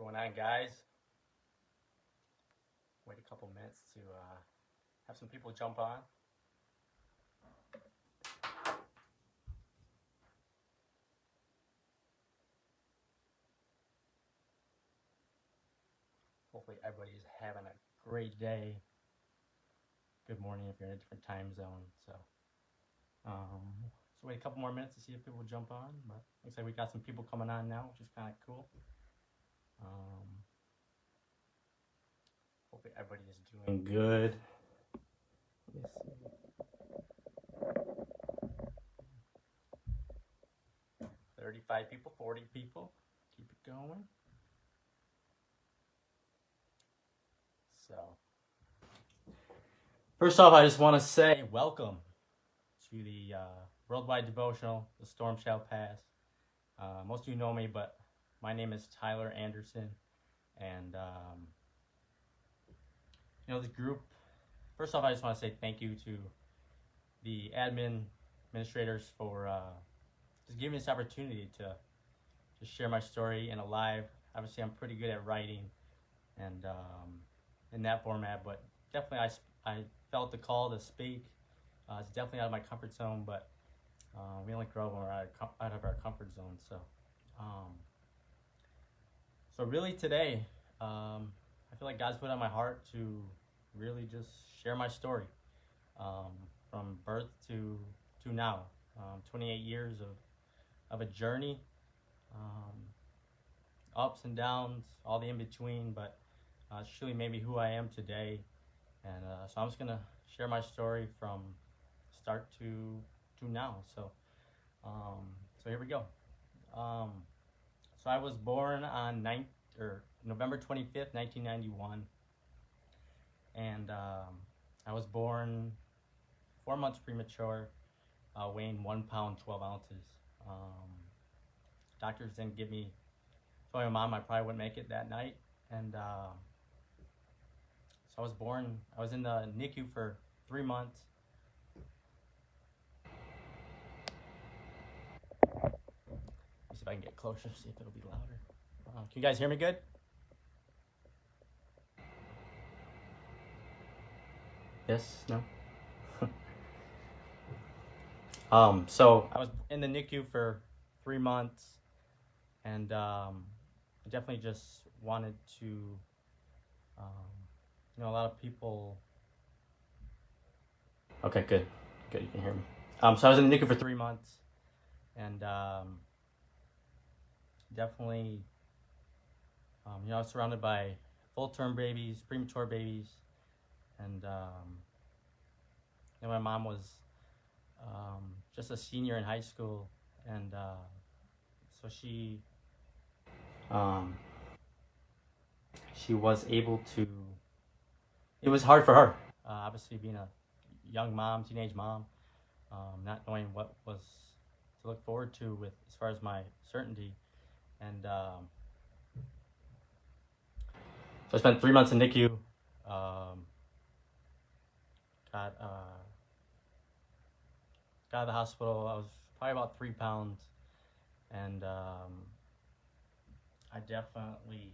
going on, guys? Wait a couple minutes to have some people jump on. Hopefully everybody's having a great day. Good morning if you're in a different time zone. So wait a couple more minutes to see if people jump on. But looks like we got some people coming on now, which is kind of cool. Hopefully everybody is doing good. Let me see. 35 people, 40 people. Keep it going. So, first off, I just want to say welcome to the Worldwide Devotional, The Storm Shall Pass. Most of you know me, but my name is Tyler Anderson. And, this group, first off, I just want to say thank you to the administrators for just giving me this opportunity to share my story in a live. Obviously, I'm pretty good at writing and in that format, but definitely I felt the call to speak. It's definitely out of my comfort zone, but we only grow when we're out of our comfort zone. So really today, I feel like God's put on my heart to really just share my story from birth to now. 28 years of a journey, ups and downs, all the in between, but it's truly maybe who I am today. And so I'm just gonna share my story from start to now. So here we go. So I was born on November 25th, 1991, and I was born 4 months premature, weighing 1 pound 12 ounces. Doctors didn't give me. Told my mom I probably wouldn't make it that night, and so I was born. I was in the NICU for 3 months. Let me see if I can get closer, see if it'll be louder. Can you guys hear me good? Yes? No? So I was in the NICU for 3 months, and I definitely just wanted to, a lot of people. Okay, good, you can hear me. So I was in the NICU for 3 months, and definitely, I was surrounded by full-term babies, premature babies, and my mom was just a senior in high school, and so she was able to. It was hard for her, obviously being a young mom, teenage mom, not knowing what was to look forward to with as far as my certainty, and so I spent 3 months in NICU. Got out of the hospital. I was probably about 3 pounds, and I definitely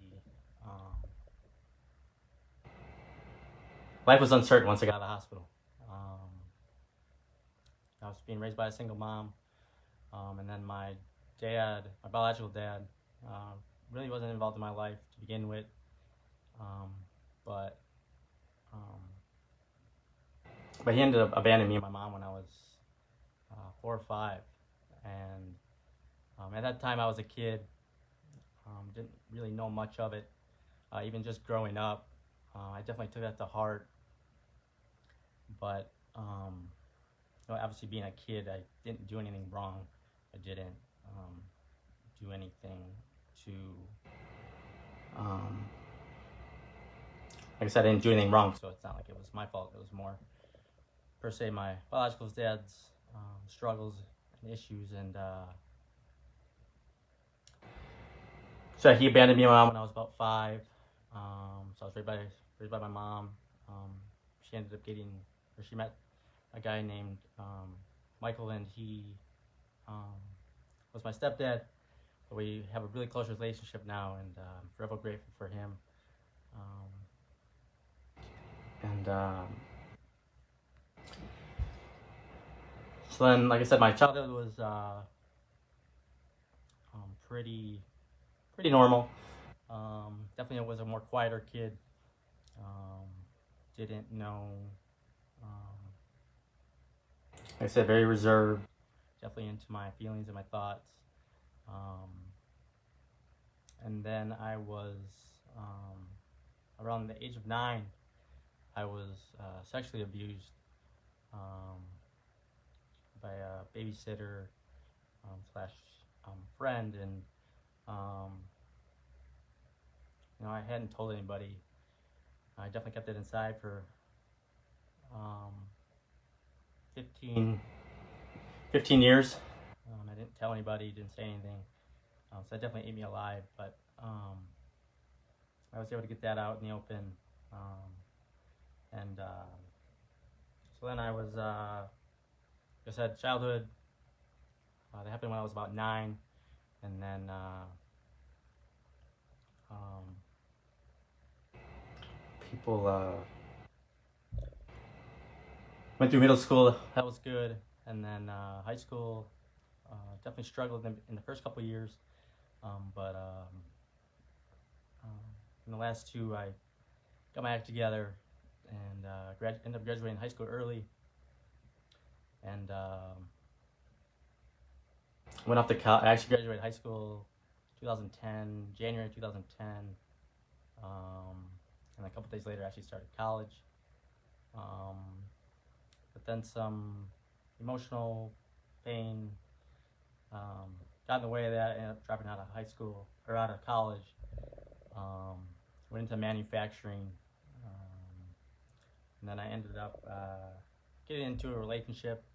life was uncertain once I got out of the hospital. I was being raised by a single mom, and then my biological dad, really wasn't involved in my life to begin with, but he ended up abandoning me and my mom when I was 4 or 5, and at that time I was a kid, didn't really know much of it, even just growing up. I definitely took that to heart, but obviously being a kid, I didn't do anything wrong. I didn't do anything to, like I said, I didn't do anything wrong, so it's not like it was my fault. It was more, per se, my biological dad's struggles and issues, and so he abandoned me and my mom when I was about 5. So I was raised by my mom. She ended up she met a guy named Michael, and he was my stepdad. we have a really close relationship now, and I'm forever grateful for him. Um, and So then, like I said, my childhood was pretty normal. Definitely was a more quieter kid. Um, didn't know. Um, like I said, very reserved. Definitely into my feelings and my thoughts. Um, and then I was around the age of 9. I was sexually abused um, by a babysitter slash friend, and um, I hadn't told anybody. I definitely kept it inside for um, 15, 15 years. I didn't tell anybody, didn't say anything. So that definitely ate me alive. But I was able to get that out in the open. And so then I was, like I said, childhood. That happened when I was about 9. And then um, people went through middle school. That was good. And then high school, definitely struggled in the first couple of years. But in the last 2, I got my act together and ended up graduating high school early. And went off to college. I actually graduated high school 2010, January 2010. And a couple days later, I actually started college. But then some emotional pain got in the way of that. I ended up dropping out of high school, or out of college. Went into manufacturing. And then I ended up getting into a relationship,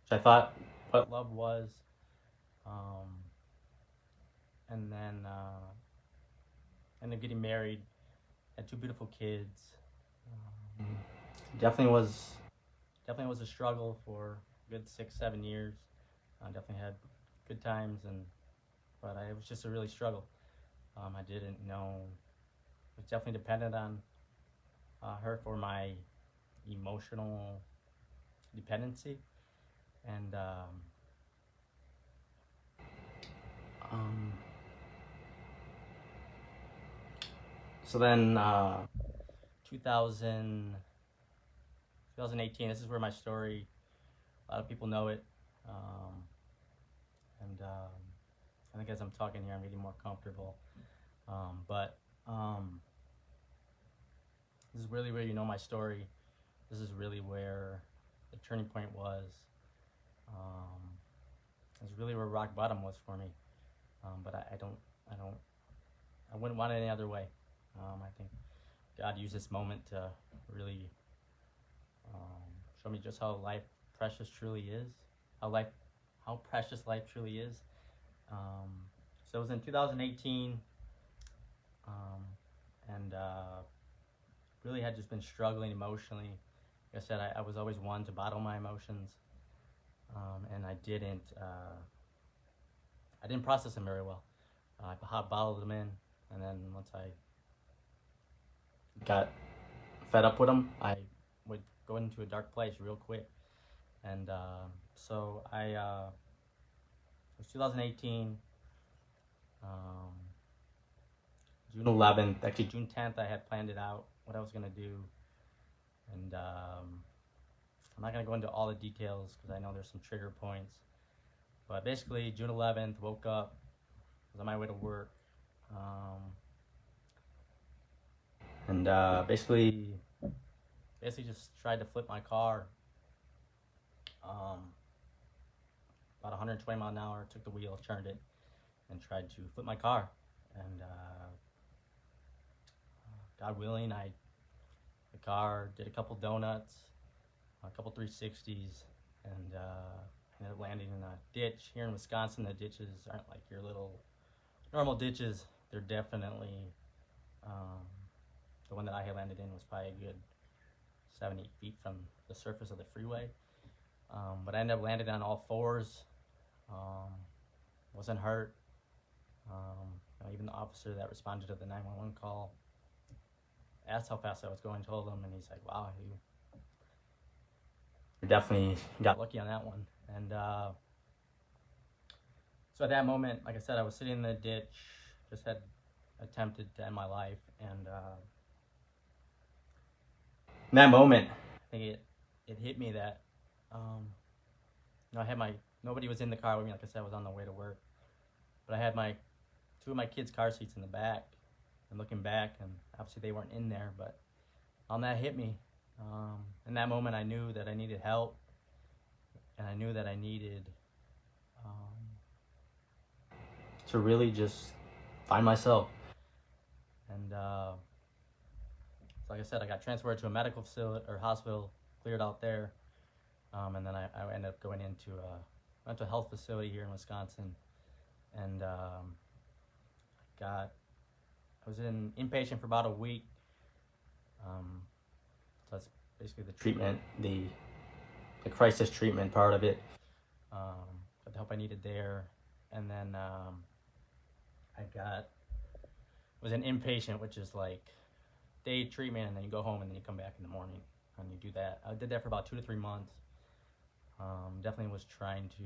which I thought what love was. And then ended up getting married, had 2 beautiful kids. Definitely was a struggle for a good 6-7 years. I definitely had good times, but it was just a really struggle. I didn't know. I was definitely dependent on her for my emotional dependency, and so then 2018. This is where my story. A lot of people know it, and I think as I'm talking here, I'm getting more comfortable. But this is really where you know my story. This is really where the turning point was. It's really where rock bottom was for me. But I wouldn't want it any other way. I think God used this moment to really show me just how precious truly is, how precious life truly is. So it was in 2018, and really had just been struggling emotionally. Like I said, I was always one to bottle my emotions, and I didn't process them very well. I bottled them in, and then once I got fed up with them, I would go into a dark place real quick. And so it was 2018, June 11th, actually June 10th, I had planned it out, what I was going to do. And I'm not going to go into all the details because I know there's some trigger points. But basically, June 11th, woke up, was on my way to work. And basically just tried to flip my car. About 120 mile an hour, took the wheel, turned it, and tried to flip my car. And God willing, the car did a couple donuts, a couple 360s, and ended up landing in a ditch. Here in Wisconsin, the ditches aren't like your little normal ditches. They're definitely, the one that I had landed in was probably a good 7-8 feet from the surface of the freeway. But I ended up landing on all fours, Um, wasn't hurt. Even the officer that responded to the 911 call asked how fast I was going, told him, and he's like, "Wow, you definitely got lucky on that one." And so at that moment, like I said, I was sitting in the ditch, just had attempted to end my life, and in that moment, I think it hit me that I had nobody was in the car with me. Like I said, I was on the way to work, but I had my two of my kids' car seats in the back, and looking back, and obviously they weren't in there, but that hit me. In that moment, I knew that I needed help, and I knew that I needed to really just find myself. And so like I said, I got transferred to a medical facility or hospital, cleared out there, and then I ended up going into a mental health facility here in Wisconsin, and I was in inpatient for about a week. So that's basically the treatment, the crisis treatment part of it, the help I needed there, and then was an inpatient, which is like day treatment, and then you go home and then you come back in the morning and you do that. I did that for about 2 to 3 months. Definitely was trying to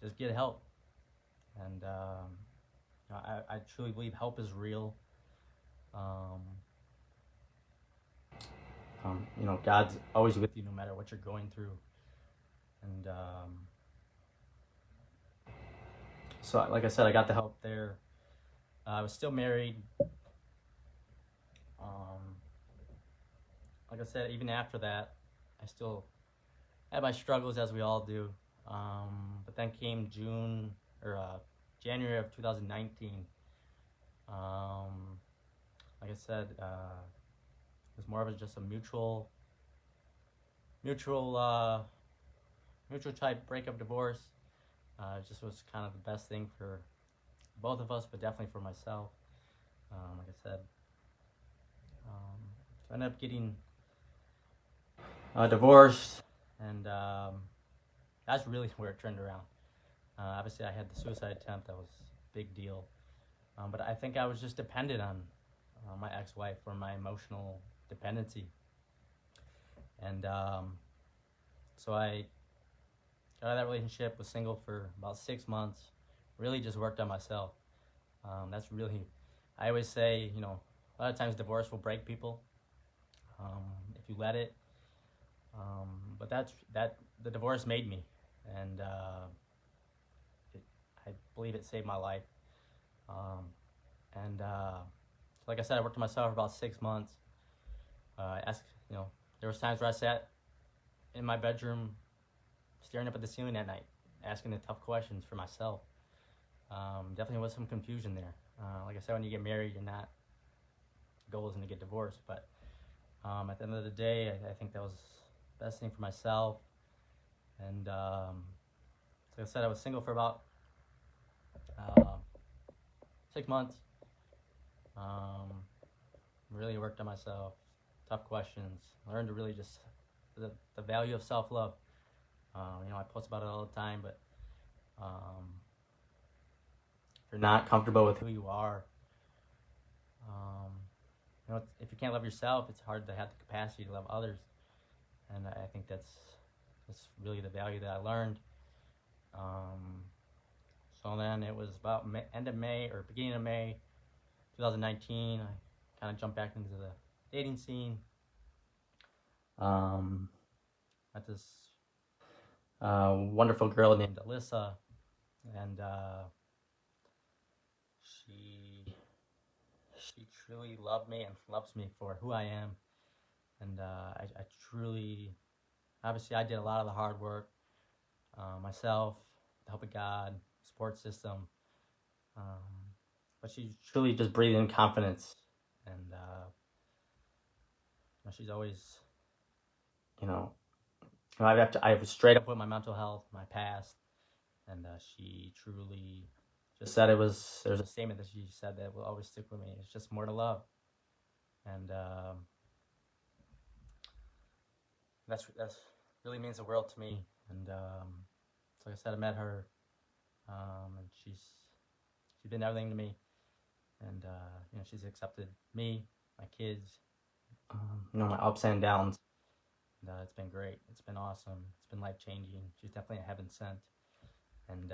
just get help, and I truly believe help is real. God's always with you no matter what you're going through, and so like I said, I got the help there. I was still married. Like I said, even after that, I still had my struggles, as we all do. But then came January of 2019. Like I said, it was more of just a mutual type breakup, divorce. It just was kind of the best thing for both of us, but definitely for myself. Like I said, so I ended up getting divorced, and that's really where it turned around. Obviously, I had the suicide attempt. That was a big deal. But I think I was just dependent on my ex-wife for my emotional dependency. And so I got out of that relationship, was single for about 6 months, really just worked on myself. That's really, I always say, a lot of times divorce will break people if you let it. But the divorce made me, and I believe it saved my life. And like I said, I worked on myself for about 6 months. There was times where I sat in my bedroom, staring up at the ceiling at night, asking the tough questions for myself. Definitely was some confusion there. Like I said, when you get married, the goal isn't to get divorced, but at the end of the day, I think that was the best thing for myself. And like I said, I was single for about 6 months. Really worked on myself, tough questions, learned to really just the value of self-love. I post about it all the time, but if you're not comfortable with who you are, if you can't love yourself, it's hard to have the capacity to love others. And I think that's really the value that I learned. So then it was about end of May or beginning of May 2019. I kind of jumped back into the dating scene. Met this wonderful girl named Alyssa, and she truly loved me and loves me for who I am. And I truly, obviously, I did a lot of the hard work myself, the help of God, support system. But she truly just breathed in confidence, and she's always, I was straight up with my mental health, my past, and she truly just said there's a statement that she said that will always stick with me. It's just more to love, and that's really means the world to me. And so like I said, I met her and she's been everything to me, and she's accepted me, my kids, my ups and downs. And, it's been great. It's been awesome. It's been life changing. She's definitely a heaven sent. And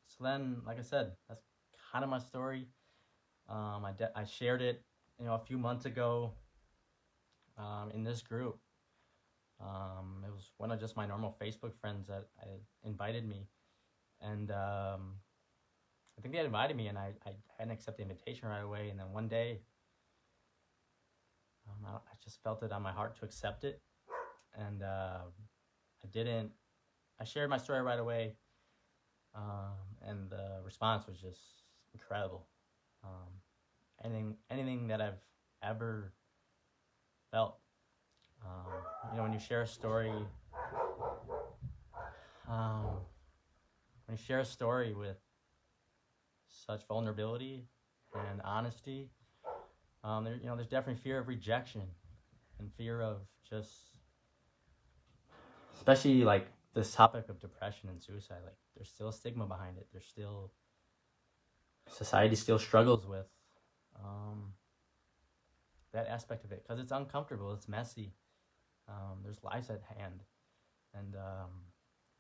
so then, like I said, that's kind of my story. I shared it, a few months ago, in this group. It was one of just my normal Facebook friends that invited me, and I think they had invited me, and I hadn't accepted the invitation right away. And then one day, I just felt it on my heart to accept it, and I didn't. I shared my story right away, and the response was just incredible. Anything that I've ever felt. When you share a story, with such vulnerability and honesty, there's definitely fear of rejection and fear of just, especially like this topic of depression and suicide. Like, there's still a stigma behind it. There's still, society still struggles with that aspect of it because it's uncomfortable. It's messy. There's lives at hand, and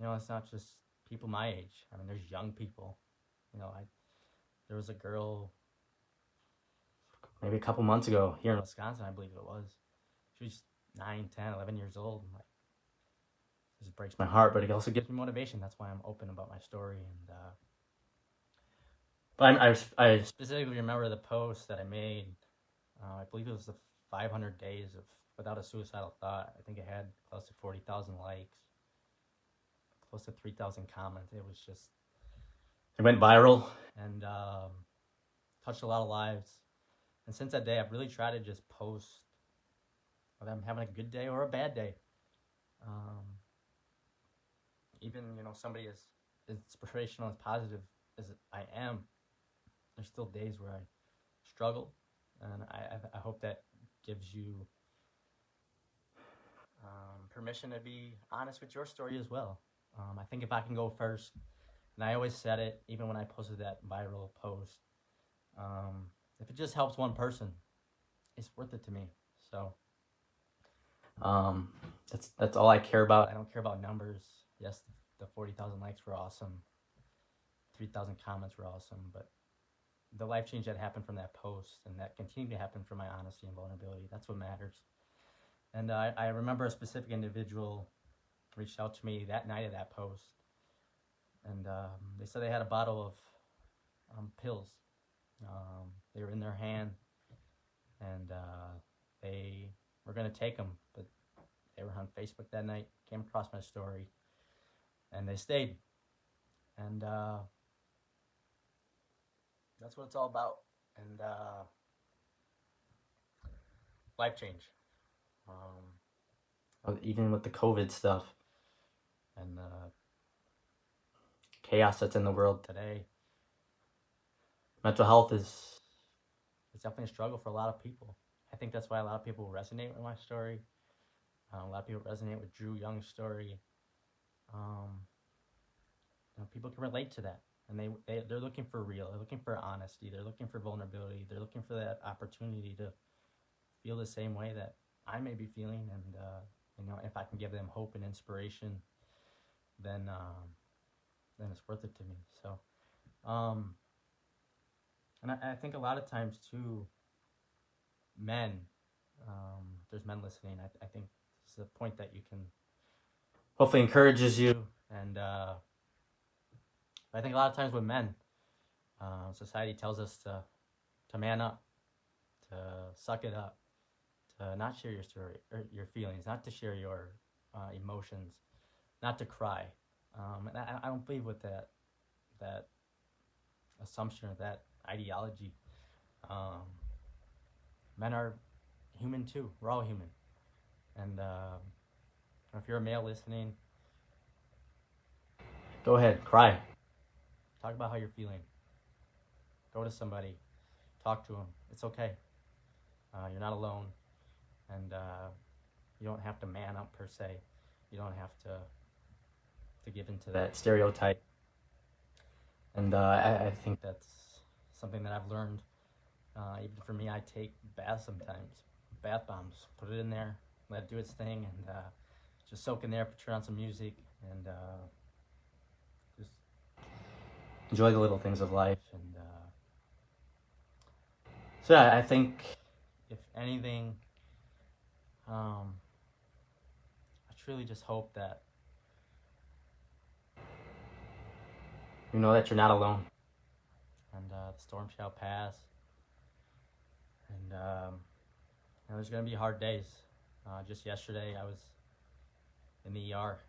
it's not just people my age. I mean, there's young people. There was a girl maybe a couple months ago here in Wisconsin, I believe it was. She was 9, 10, 11 years old. And this breaks my heart, but it also gives me motivation. That's why I'm open about my story. And but I specifically remember the post that I made. I believe it was the 500 days of without a suicidal thought. I think it had close to 40,000 likes, close to 3,000 comments. It went viral and touched a lot of lives. And since that day, I've really tried to just post whether I'm having a good day or a bad day. Even, somebody as inspirational, as positive as I am, there's still days where I struggle. And I hope that gives you permission to be honest with your story as well. I think if I can go first, and I always said it, even when I posted that viral post, if it just helps one person, it's worth it to me. So that's all I care about. I don't care about numbers. Yes, the 40,000 likes were awesome. 3,000 comments were awesome, but the life change that happened from that post and that continued to happen from my honesty and vulnerability, that's what matters. And I remember a specific individual reached out to me that night of that post, and they said they had a bottle of pills. They were in their hand, and they were going to take them, but they were on Facebook that night, came across my story, and they stayed. And that's what it's all about. And life change. Even with the COVID stuff and the chaos that's in the world today, mental health is definitely a struggle for a lot of people. I think that's why a lot of people resonate with my story. A lot of people resonate with Drew Young's story. People can relate to that, and they're looking for real. They're looking for honesty. They're looking for vulnerability. They're looking for that opportunity to feel the same way that I may be feeling. And if I can give them hope and inspiration, then it's worth it to me. So, and I think a lot of times too, men, if there's men listening, I think this is a point that you can hopefully encourages you. And I think a lot of times with men, society tells us to man up, to suck it up, to not share your story or your feelings, not to share your emotions, not to cry. And I don't believe with that assumption or that ideology. Men are human too. We're all human. And if you're a male listening, go ahead, cry. Talk about how you're feeling. Go to somebody. Talk to them. It's okay. You're not alone. And you don't have to man up per se. You don't have to to give into that stereotype. And I think that's something that I've learned. Even for me, I take baths sometimes, bath bombs, put it in there, let it do its thing, and just soak in there, turn on some music, and just enjoy the little things of life. And so yeah, I think if anything, I truly just hope that you know that you're not alone, and the storm shall pass. And there's gonna be hard days. Just yesterday, I was in the ER,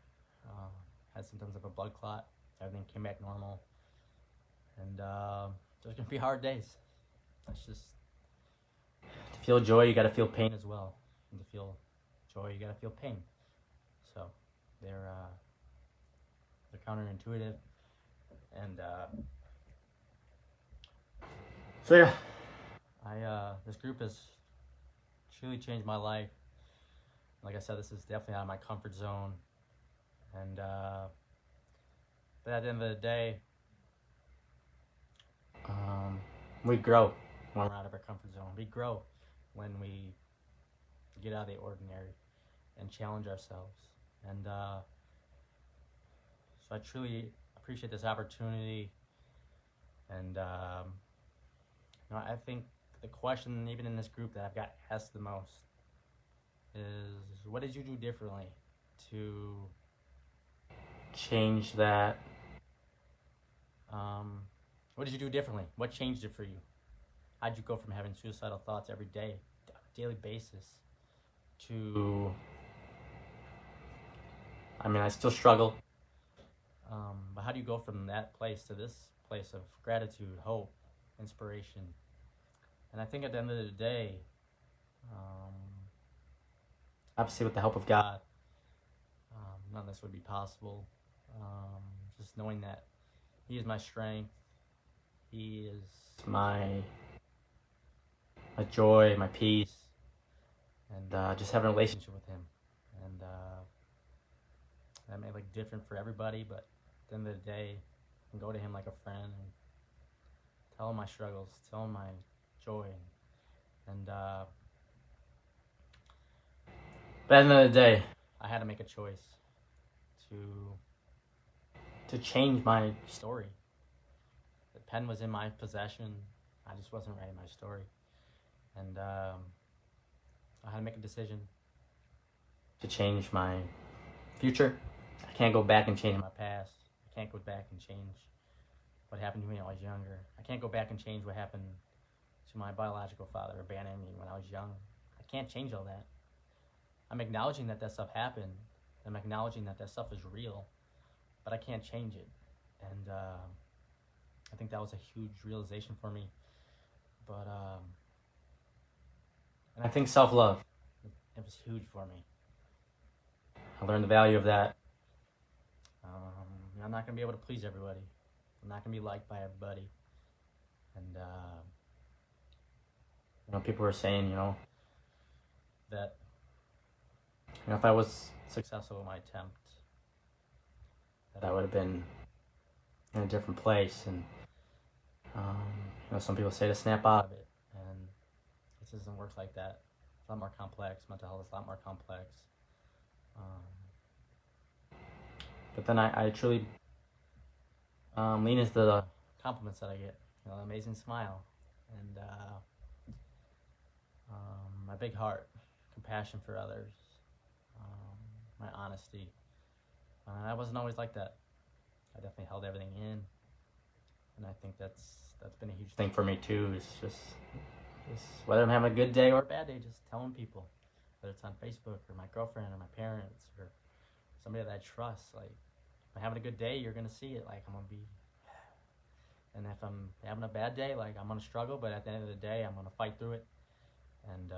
had symptoms of a blood clot. Everything came back normal, and there's gonna be hard days. It's just to feel joy, you gotta feel pain as well, and to feel joy, you gotta feel pain. So they're counterintuitive, and so yeah, this group has truly changed my life. Like I said, this is definitely out of my comfort zone, and but at the end of the day, we grow when we're out of our comfort zone. We grow when we get out of the ordinary and challenge ourselves. And so I truly appreciate this opportunity. And I think the question, even in this group, that I've got asked the most is, what did you do differently to change that? What did you do differently? What changed it for you? How'd you go from having suicidal thoughts every day, on a daily basis, to, I still struggle, but how do you go from that place to this place of gratitude, hope, inspiration? And I think at the end of the day, obviously with the help of God, none of this would be possible. Just knowing that He is my strength, He is my joy, my peace, and just having a relationship with Him. And that may look different for everybody, but at the end of the day, I can go to Him like a friend and tell Him my struggles, tell Him my joy, and but at the end of the day, I had to make a choice to change my story. The pen was in my possession. I just wasn't writing my story. And I had to make a decision to change my future. I can't go back and change my past. I can't go back and change what happened to me when I was younger. I can't go back and change what happened to my biological father abandoning me when I was young. I can't change all that. I'm acknowledging that stuff happened. I'm acknowledging that stuff is real, but I can't change it. And I think that was a huge realization for me. But and I think self-love, it was huge for me. I learned the value of that. I'm not going to be able to please everybody. I'm not going to be liked by everybody. And people were saying, that if I was successful in my attempt, that I would have been in a different place. And some people say to snap out of it, and it doesn't work like that. It's a lot more complex. Mental health is a lot more complex. But then I truly lean into the compliments that I get. The amazing smile, and my big heart, compassion for others, my honesty. I wasn't always like that. I definitely held everything in, and I think that's been a huge thing for me too. It's just whether I'm having a good day or a bad day, just telling people, whether it's on Facebook or my girlfriend or my parents or somebody that I trust. Like, if I'm having a good day, you're gonna see it. Like, I'm gonna be, and if I'm having a bad day, like, I'm gonna struggle. But at the end of the day, I'm gonna fight through it, and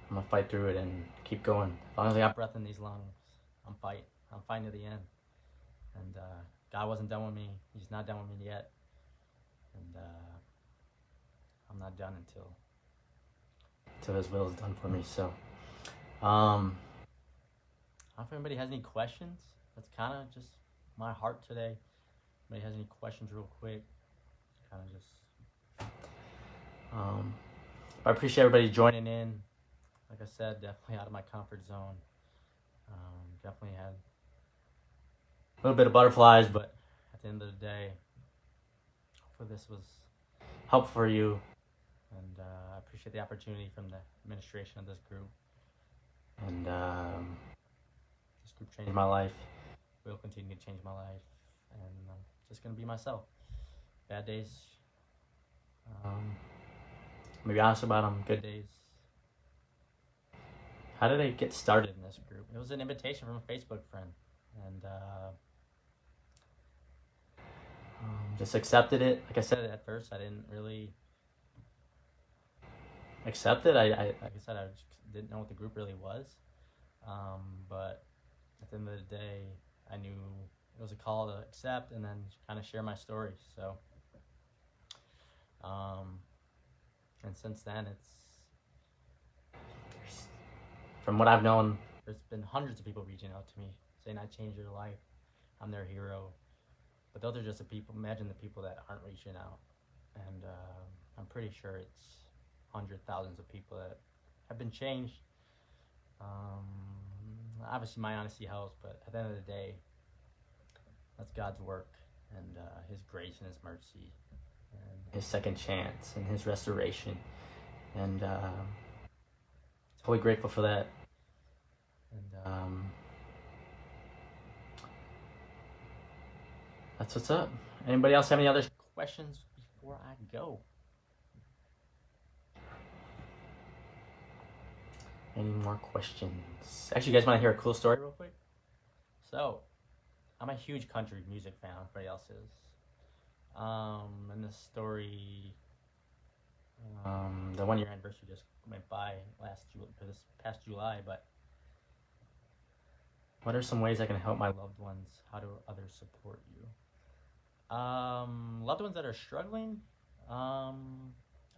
I'm gonna fight through it and keep going. As long as I got breath in these lungs, I'm fighting to the end. And God wasn't done with me. He's not done with me yet. And I'm not done until His will is done for me. So, I don't know if anybody has any questions. That's kind of just my heart today. Anybody has any questions real quick? Kind of just... I appreciate everybody joining in. Like I said, definitely out of my comfort zone. Definitely had a little bit of butterflies, but at the end of the day, hopefully this was helpful for you. And I appreciate the opportunity from the administration of this group. And this group changed my life. Will continue to change my life. And I'm just going to be myself. Bad days. Be honest about them. Good days. How did I get started in this group? It was an invitation from a Facebook friend. And just accepted it. Like I said at first, I didn't really accept it. Like I said, I just didn't know what the group really was. But at the end of the day, I knew it was a call to accept and then kind of share my story. So, and since then, from what I've known, there's been hundreds of people reaching out to me saying I changed their life. I'm their hero. But those are just the people. Imagine the people that aren't reaching out. And I'm pretty sure it's hundreds, thousands of people that have been changed. Obviously, my honesty helps, but at the end of the day, that's God's work and His grace and His mercy and His second chance and His restoration. And totally grateful for that. And that's what's up. Anybody else have any other questions before I go? Any more questions? Actually, you guys want to hear a cool story real quick? So, I'm a huge country music fan. Everybody else is. And this story, the 1 year anniversary just went by this past July. But what are some ways I can help my loved ones? How do others support you? Loved ones that are struggling. I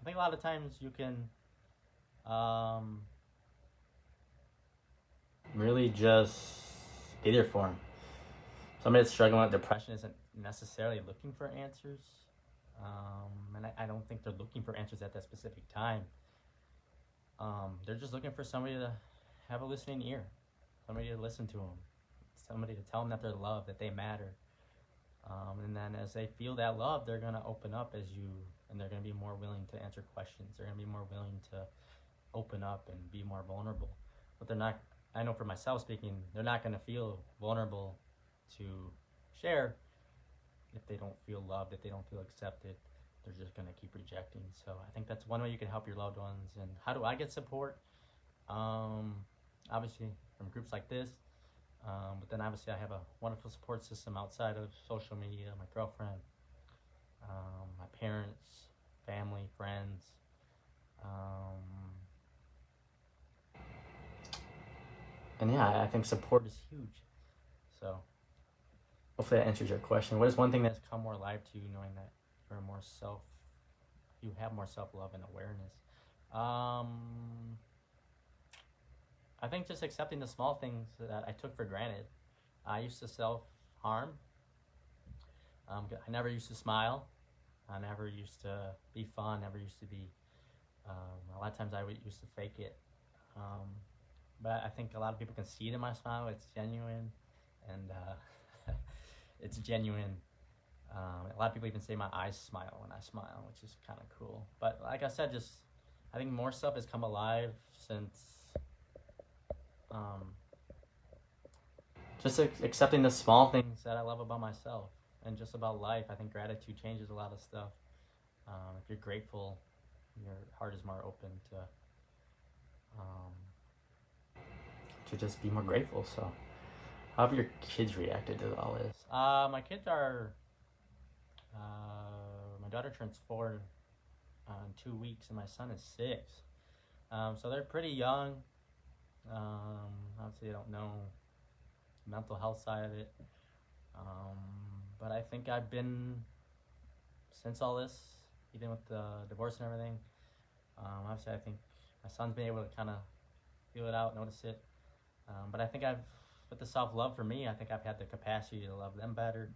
think a lot of times you can really just be there for them. Somebody that's struggling with depression isn't necessarily looking for answers. And I don't think they're looking for answers at that specific time. They're just looking for somebody to have a listening ear. Somebody to listen to them. Somebody to tell them that they're loved, that they matter. And then as they feel that love, they're going to open up and they're going to be more willing to answer questions. They're going to be more willing to open up and be more vulnerable. But they're not, I know for myself speaking, they're not going to feel vulnerable to share if they don't feel loved, if they don't feel accepted. They're just going to keep rejecting. So I think that's one way you can help your loved ones. And how do I get support? Obviously from groups like this. But then obviously I have a wonderful support system outside of social media, my girlfriend, my parents, family, friends. And yeah, I think support is huge. So hopefully that answers your question. What is one thing that's come more alive to you knowing that you have more self-love and awareness? I think just accepting the small things that I took for granted. I used to self-harm. I never used to smile. I never used to be fun. Never used to be. A lot of times I used to fake it. But I think a lot of people can see it in my smile. It's genuine, and it's genuine. A lot of people even say my eyes smile when I smile, which is kind of cool. But like I said, I think more stuff has come alive since just accepting the small things that I love about myself and just about life. I think gratitude changes a lot of stuff. If you're grateful, your heart is more open to just be more grateful. So how have your kids reacted to all this? My kids are my daughter turns 4 in 2 weeks and my son is 6. So they're pretty young. Obviously, I don't know the mental health side of it. But I think I've been, since all this, even with the divorce and everything, obviously I think my son's been able to kind of feel it out, notice it. But I think I've with the self-love for me, I think I've had the capacity to love them better,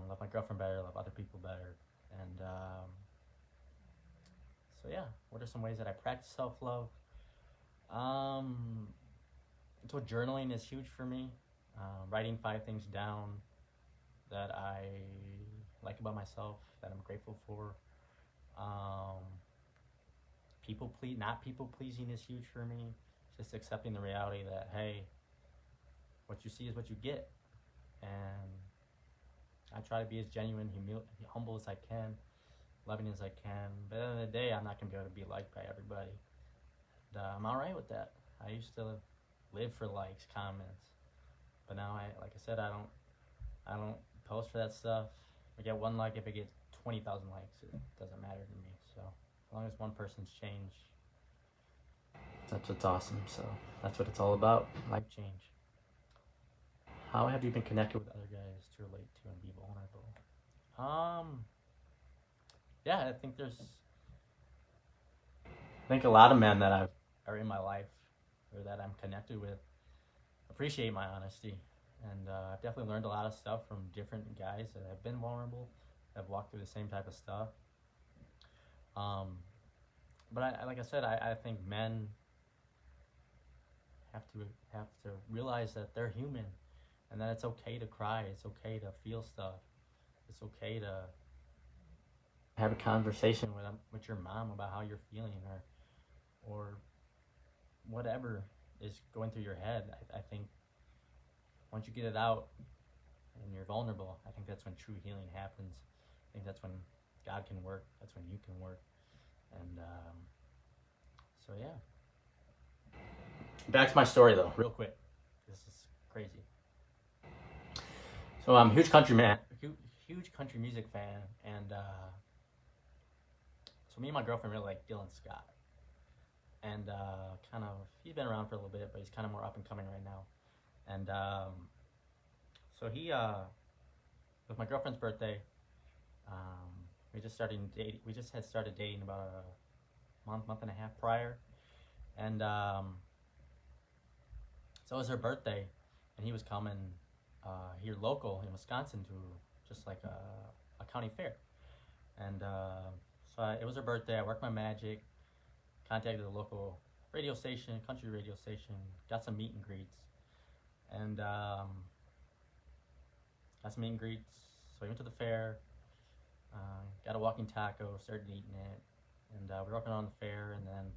love my girlfriend better, love other people better. And so yeah, what are some ways that I practice self-love? Um, so journaling is huge for me. Writing 5 things down that I like about myself, that I'm grateful for. Um, not people pleasing is huge for me. Just accepting the reality that, hey, what you see is what you get. And I try to be as genuine, humble as I can, loving as I can. But at the end of the day, I'm not going to be able to be liked by everybody. And, I'm all right with that. I used to live for likes, comments. But now, like I said, I don't post for that stuff. I get one like. If I get 20,000 likes, it doesn't matter to me. So as long as one person's changed, that's what's awesome. So that's what it's all about, life change. How have you been connected with other guys to relate to and be vulnerable? Yeah, I think a lot of men that are in my life or that I'm connected with appreciate my honesty. And I've definitely learned a lot of stuff from different guys that have been vulnerable, have walked through the same type of stuff. But like I said, I think men have to realize that they're human, and that it's okay to cry. It's okay to feel stuff. It's okay to have a conversation with your mom about how you're feeling, or whatever is going through your head. I think once you get it out and you're vulnerable, I think that's when true healing happens. I think that's when God can work. That's when you can work. And so yeah. Back to my story though, real quick. This is crazy. So I'm a huge country music fan, and so me and my girlfriend really like Dylan Scott. And he's been around for a little bit, but he's kind of more up and coming right now. And so he, with my girlfriend's birthday, we just had started dating about a month and a half prior. And so it was her birthday, and he was coming here local in Wisconsin to just like a county fair. And it was her birthday. I worked my magic, contacted the local country radio station, got some meet and greets. And got some meet and greets. So we went to the fair, got a walking taco, started eating it, and we were walking around the fair, and then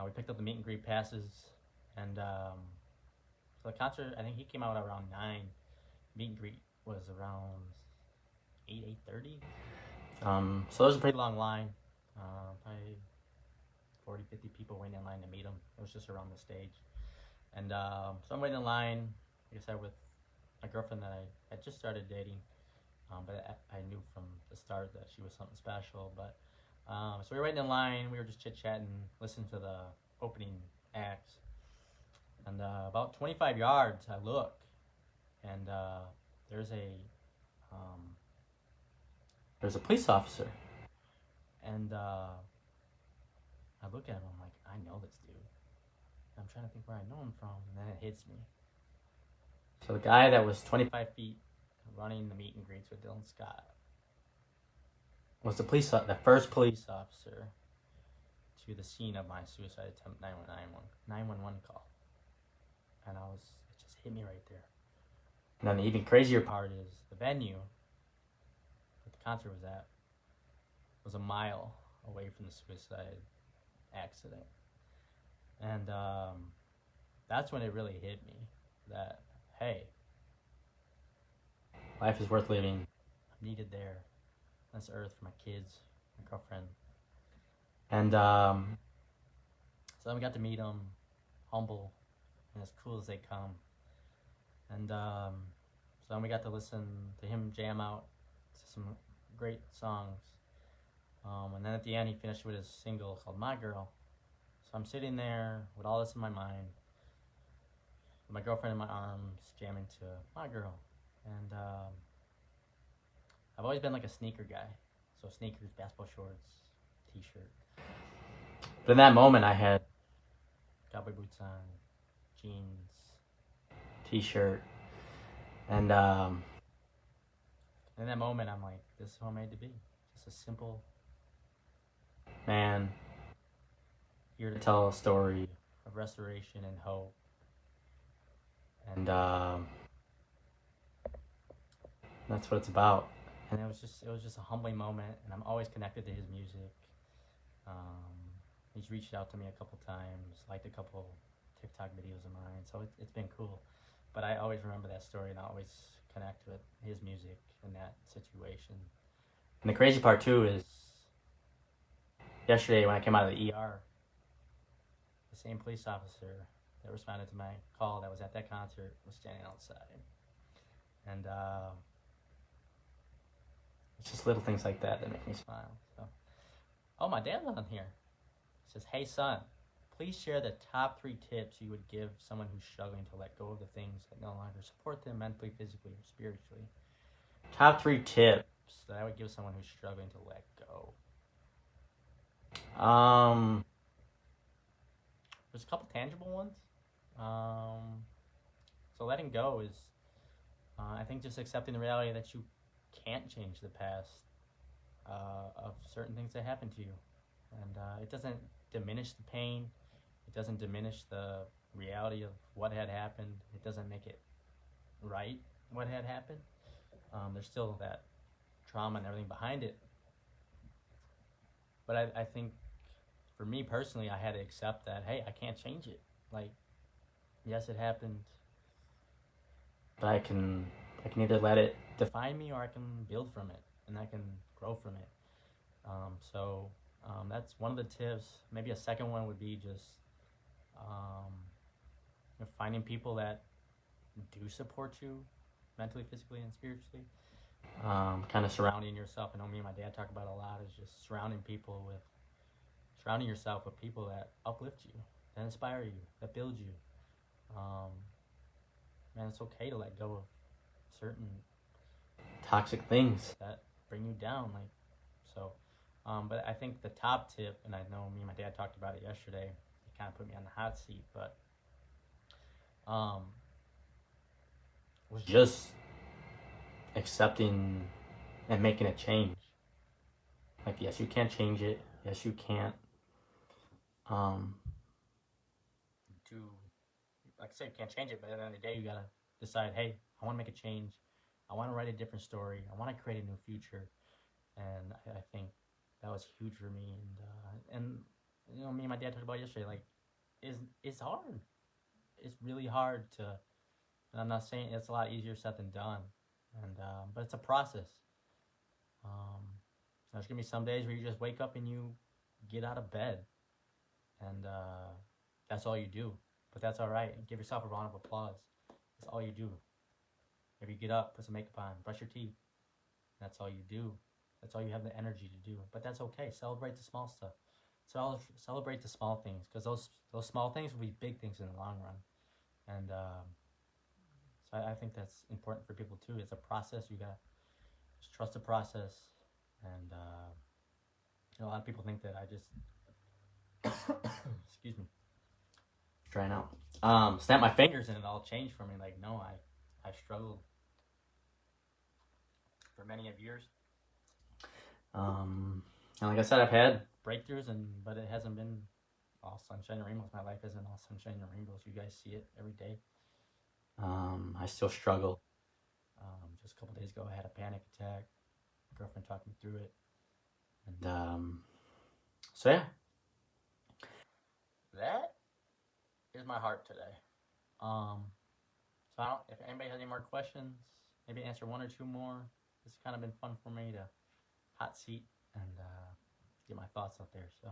we picked up the meet and greet passes, and so the concert, I think he came out around 9. Meet and greet was around 8:30. So there was a pretty long line, probably 40, 50 people waiting in line to meet him. It was just around the stage. And so I'm waiting in line, like I said, with my girlfriend that I had just started dating, but I knew from the start that she was something special. But so we were waiting in line, we were just chit-chatting, listening to the opening acts. And about 25 yards, I look, and there's a police officer. And I look at him, I'm like, I know this dude. I'm trying to think where I know him from, and then it hits me. So the guy that was 25 feet running the meet and greets with Dylan Scott was the first police officer to the scene of my suicide attempt 911 call. And it just hit me right there. And then the even crazier part is the venue that the concert was at was a mile away from the suicide accident. And that's when it really hit me that, hey, life is worth living. I'm needed there on this earth for my kids, my girlfriend. And so then we got to meet him, humble and as cool as they come. And so then we got to listen to him jam out to some great songs. And then at the end, he finished with his single called My Girl. So I'm sitting there with all this in my mind, with my girlfriend in my arms, jamming to My Girl. And I've always been like a sneaker guy. So sneakers, basketball shorts, t-shirt. But in that moment, I had cowboy boots on, jeans, t-shirt. And in that moment, I'm like, this is who I'm made to be. Just a simple man here to tell a story of restoration and hope. And that's what it's about. And it was just a humbling moment, and I'm always connected to his music. He's reached out to me a couple times, liked a couple TikTok videos of mine, so it's been cool. But I always remember that story, and I always connect with his music in that situation. And the crazy part too is, yesterday when I came out of the ER, the same police officer that responded to my call that was at that concert was standing outside. And it's just little things like that make me smile. So, oh, my dad's on here. It says, "Hey son, please share the top 3 tips you would give someone who's struggling to let go of the things that no longer support them mentally, physically, or spiritually." Top 3 tips that I would give someone who's struggling to let go. There's a couple tangible ones. So letting go is, I think, just accepting the reality that you can't change the past of certain things that happened to you. And it doesn't diminish the pain. It doesn't diminish the reality of what had happened. It doesn't make it right what had happened. There's still that trauma and everything behind it. But I think for me personally, I had to accept that, hey, I can't change it. Like, yes, it happened, but I can either let it define me, or I can build from it, and I can grow from it. So that's one of the tips. Maybe a second one would be just finding people that do support you mentally, physically, and spiritually. Kind of surrounding yourself. I know me and my dad talk about it a lot, is just surrounding yourself with people that uplift you, that inspire you, that build you. Man, it's okay to let go of certain toxic things that bring you down. But I think the top tip, and I know me and my dad talked about it yesterday, it kind of put me on the hot seat, but was just accepting and making a change. Like, yes, you can't change it. Yes, you can't like I said, you can't change it, but at the end of the day, you gotta decide, hey, I want to make a change. I want to write a different story. I want to create a new future. And I think that was huge for me. And you know, me and my dad talked about it yesterday. Like, it's hard. It's really hard to. And I'm not saying it's a lot easier said than done. And but it's a process. There's gonna be some days where you just wake up and you get out of bed, and that's all you do. But that's all right. Give yourself a round of applause. That's all you do. Maybe you get up, put some makeup on, brush your teeth. That's all you do. That's all you have the energy to do. But that's okay. Celebrate the small stuff. Celebrate the small things, because those small things will be big things in the long run. And so I think that's important for people too. It's a process. You gotta just trust the process. And you know, a lot of people think that I just excuse me, trying out, snap my fingers and it all changed for me. Like, no, I struggled for many of years. And like I said, I've had breakthroughs, but it hasn't been all sunshine and rainbows. My life isn't all sunshine and rainbows. You guys see it every day. I still struggle. Just a couple days ago, I had a panic attack. My girlfriend talked me through it. And so yeah, that is my heart today. So if anybody has any more questions, maybe answer one or two more. It's kind of been fun for me to hot seat and get my thoughts out there. So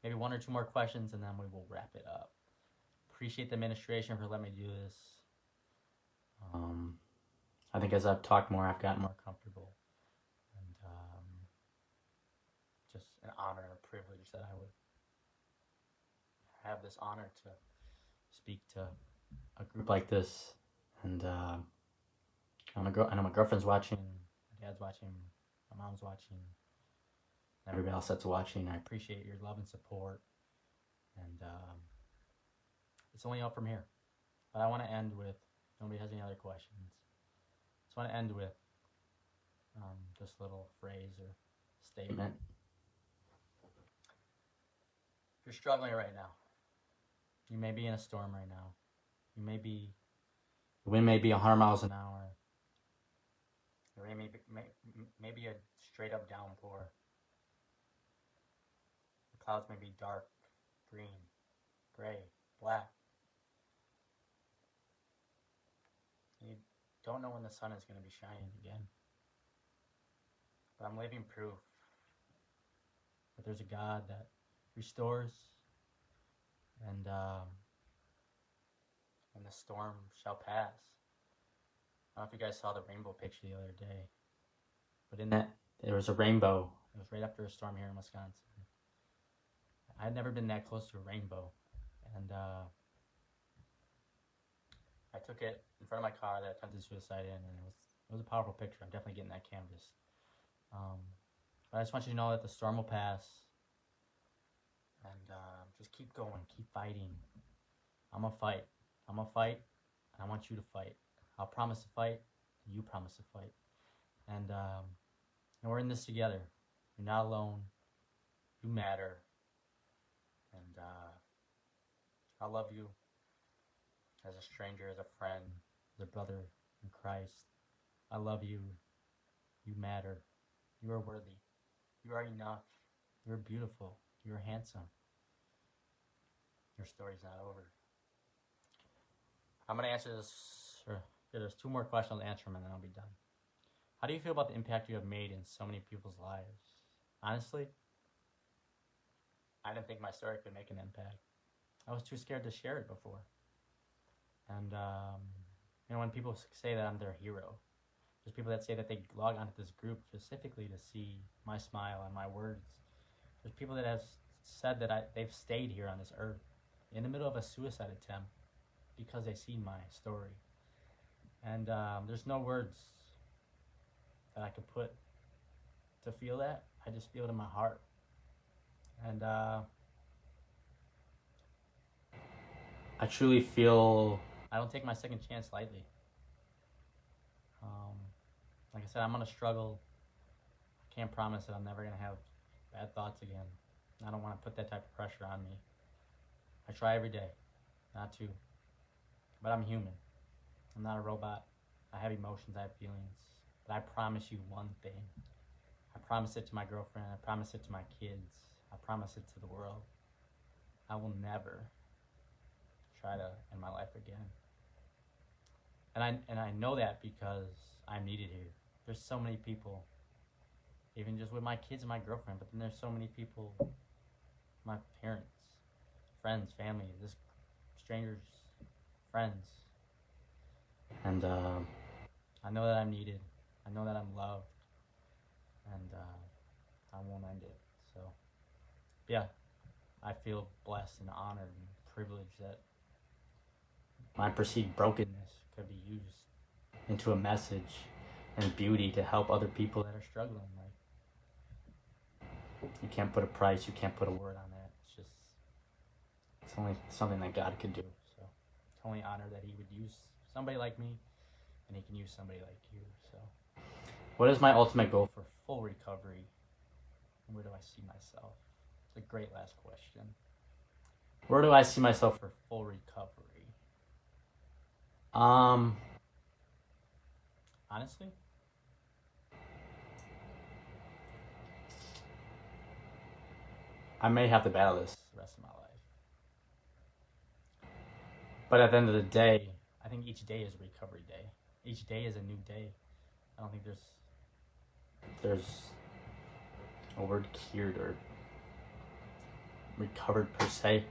maybe one or two more questions, and then we will wrap it up. Appreciate the administration for letting me do this. I think as I've talked more, I've gotten more comfortable, and just an honor and a privilege that I would have this honor to speak to a group like this. And I know my girlfriend's watching, my dad's watching, my mom's watching, and everybody else that's watching. I appreciate your love and support, and it's only up from here. But I want to end with nobody has any other questions, I just want to end with this little phrase or statement. If you're struggling right now, you may be in a storm right now. The wind may be 100 miles an hour. The rain may be a straight up downpour. The clouds may be dark, green, gray, black. And you don't know when the sun is going to be shining again. But I'm living proof that there's a God that restores, and the storm shall pass. I don't know if you guys saw the rainbow picture the other day, but in that there was a rainbow. It was right after a storm here in Wisconsin. I had never been that close to a rainbow, and I took it in front of my car that I attempted suicide in, and it was a powerful picture. I'm definitely getting that canvas. But I just want you to know that the storm will pass, and just keep going, keep fighting. I'm gonna fight, and I want you to fight. I'll promise to fight, and you promise to fight, and we're in this together. You're not alone. You matter, and I love you as a stranger, as a friend, as a brother in Christ. I love you. You matter. You are worthy. You are enough. You are beautiful. You are handsome. Your story's not over. I'm going to answer this. There's 2 more questions I'll answer them, and then I'll be done. How do you feel about the impact you have made in so many people's lives? Honestly, I didn't think my story could make an impact. I was too scared to share it before. And, when people say that I'm their hero, there's people that say that they log onto this group specifically to see my smile and my words. There's people that have said that they've stayed here on this earth in the middle of a suicide attempt because they see my story. And there's no words that I could put to feel that. I just feel it in my heart. And I truly feel I don't take my second chance lightly. Like I said, I'm going to struggle. I can't promise that I'm never going to have bad thoughts again. I don't want to put that type of pressure on me. I try every day not to. But I'm human. I'm not a robot. I have emotions. I have feelings. But I promise you one thing. I promise it to my girlfriend. I promise it to my kids. I promise it to the world. I will never try to end my life again. And I know that because I'm needed here. There's so many people, even just with my kids and my girlfriend, but then there's so many people, my parents, friends, family, just strangers, friends. And I know that I'm needed. I know that I'm loved. And I won't end it. So, yeah, I feel blessed and honored and privileged that my perceived brokenness could be used into a message and beauty to help other people that are struggling. Like, you can't put a price, you can't put a word on that. It's only something that God could do. So it's only honor that He would use somebody like me, and He can use somebody like you. So, what is my ultimate goal for full recovery? Where do I see myself? It's a great last question. Where do I see myself for full recovery? Honestly, I may have to battle this the rest of my life. But at the end of the day, I think each day is a recovery day. Each day is a new day. I don't think there's a word cured or recovered per se.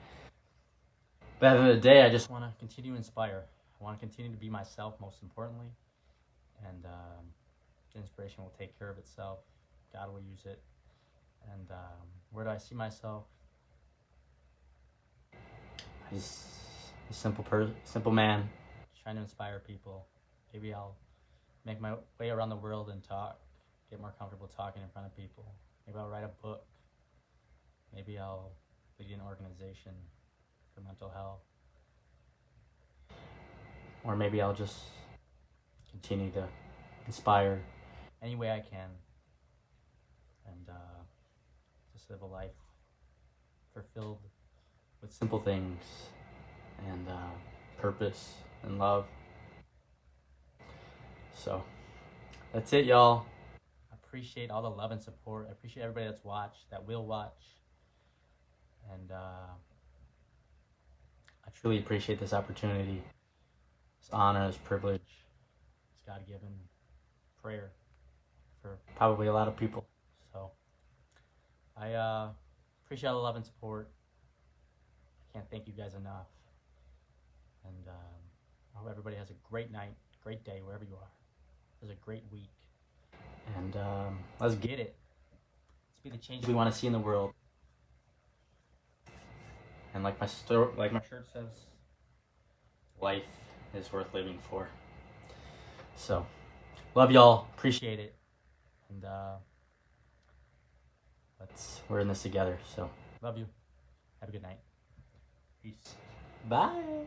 But at the end of the day, I just want to continue to inspire. I want to continue to be myself, most importantly. And the inspiration will take care of itself. God will use it. And where do I see myself? Just a simple man, trying to inspire people. Maybe I'll make my way around the world and get more comfortable talking in front of people. Maybe I'll write a book. Maybe I'll lead an organization for mental health. or maybe I'll just continue to inspire any way I can, and just live a life fulfilled with simple things and purpose and love. So that's it, y'all. I appreciate all the love and support. I appreciate everybody that's watched, that will watch, and I truly appreciate this opportunity, this honor, this privilege, this God-given prayer for probably a lot of people. So I appreciate all the love and support. I can't thank you guys enough. And I hope everybody has a great night, great day, wherever you are. Has a great week. And let's get it. Let's be the change we want to see in the world. And like my shirt says, life is worth living for. So, love y'all. Appreciate it. And we're in this together. So, love you. Have a good night. Peace. Bye.